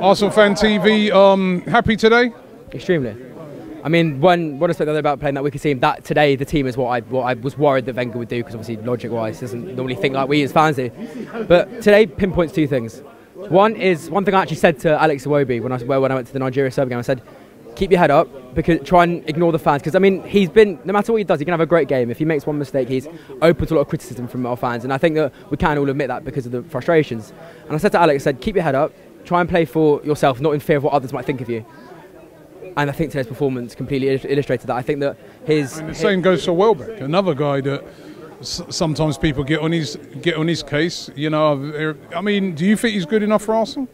ArsenalFanTV, happy today? Extremely. I mean, one aspect about playing that wicked team, that today the team is what I was worried that Wenger would do, because obviously logic-wise doesn't normally think like we as fans do. But today pinpoints two things. One thing I actually said to Alex Iwobi when I went to the Nigeria Serbia game. I said, keep your head up, because try and ignore the fans. Because I mean, he's been, no matter what he does, he can have a great game. If he makes one mistake, he's open to a lot of criticism from our fans, and I think that we can all admit that because of the frustrations. And I said to Alex, I said, keep your head up, try and play for yourself, not in fear of what others might think of you. And I think today's performance completely illustrated that. I think that the same goes for Welbeck, another guy that sometimes people get on his case. You know, I mean, do you think he's good enough for Arsenal?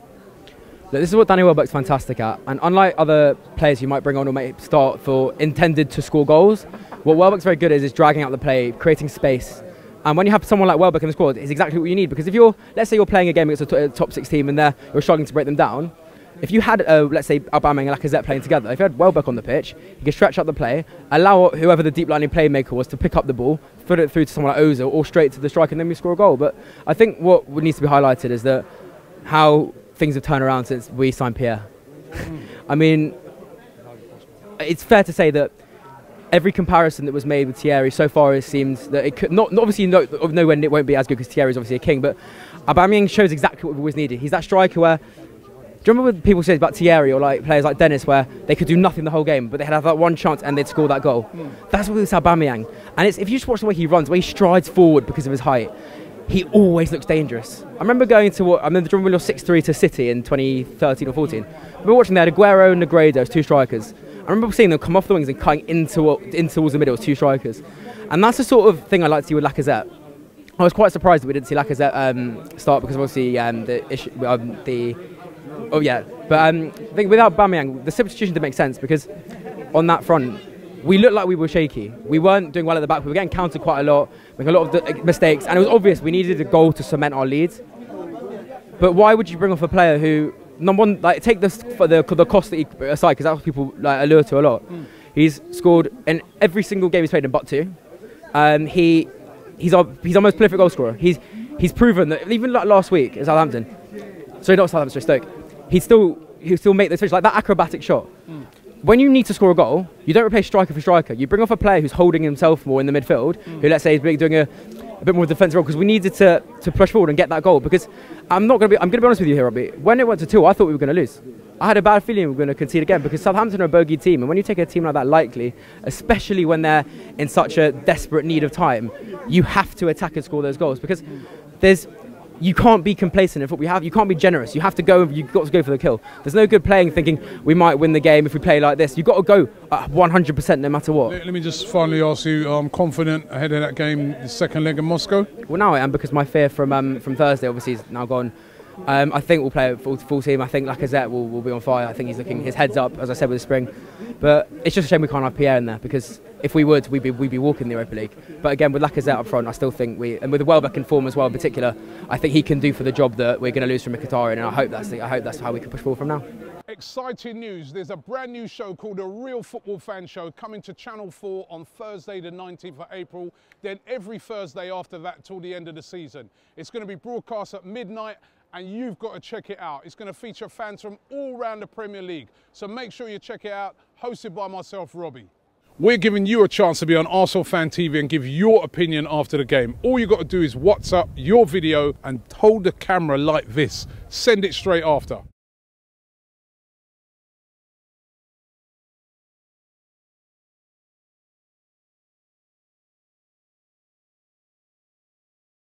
Look, this is what Danny Welbeck's fantastic at, and unlike other players you might bring on or make start for intended to score goals, what Welbeck's very good at is dragging out the play, creating space. And when you have someone like Welbeck in the squad, it's exactly what you need. Because if let's say you're playing a game against a top 6 team and you're struggling to break them down, if you had, let's say, Aubameyang and Lacazette playing together, if you had Welbeck on the pitch, you could stretch out the play, allow whoever the deep-lining playmaker was to pick up the ball, put it through to someone like Ozil or straight to the striker, and then we score a goal. But I think what needs to be highlighted is that how things have turned around since we signed Pierre. I mean, it's fair to say that every comparison that was made with Thierry so far, it seems that it could not obviously no when it won't be as good because Thierry is obviously a king, but Aubameyang shows exactly what we've always needed. He's that striker where, do you remember what people say about Thierry or like players like Dennis, where they could do nothing the whole game, but they had that one chance and they'd score that goal? That's what it's Aubameyang. And if you just watch the way he runs, the way he strides forward because of his height, he always looks dangerous. I remember going to I remember when we lost 6-3 to City in 2013 or 14. We were watching, they had Aguero and Negredo as two strikers. I remember seeing them come off the wings and cutting in towards the middle as two strikers. And that's the sort of thing I like to see with Lacazette. I was quite surprised that we didn't see Lacazette start, because obviously but I think without Aubameyang, the substitution didn't make sense, because on that front, we looked like we were shaky. We weren't doing well at the back. We were getting countered quite a lot, making a lot of mistakes, and it was obvious we needed a goal to cement our lead. But why would you bring off a player who, number one, like take this for the cost that he aside, because that's what people like allure to a lot. He's scored in every single game he's played in but 2. He's our most prolific goal scorer. He's proven that even like last week at Southampton, sorry, not Southampton, Stoke, he'll still make those finishes, like that acrobatic shot. When you need to score a goal, you don't replace striker for striker. You bring off a player who's holding himself more in the midfield, who, let's say, is doing a bit more defensive role, because we needed to push forward and get that goal. Because I'm going to be honest with you here, Robbie. When it went to 2, I thought we were going to lose. I had a bad feeling we were going to concede again, because Southampton are a bogey team, and when you take a team like that lightly, especially when they're in such a desperate need of time, you have to attack and score those goals, because you can't be complacent in football. You can't be generous. You've got to go for the kill. There's no good playing thinking we might win the game if we play like this. You've got to go 100% no matter what. Let me just finally ask you, I'm confident ahead of that game, the second leg in Moscow? Well, now I am, because my fear from Thursday obviously is now gone. I think we'll play a full team. I think Lacazette will be on fire. I think he's looking, his head's up, as I said, with the spring. But it's just a shame we can't have Pierre in there, because if we would, we'd be walking the Europa League. But again, with Lacazette up front, I still think and with the Welbeck in form as well in particular, I think he can do for the job that we're going to lose from Mkhitaryan, and I hope that's how we can push forward from now. Exciting news, there's a brand new show called A Real Football Fan Show coming to Channel 4 on Thursday the 19th of April, then every Thursday after that till the end of the season. It's going to be broadcast at midnight, and you've got to check it out. It's going to feature fans from all around the Premier League, so make sure you check it out, hosted by myself, Robbie. We're giving you a chance to be on ArsenalFanTV and give your opinion after the game. All you've got to do is WhatsApp your video and hold the camera like this. Send it straight after.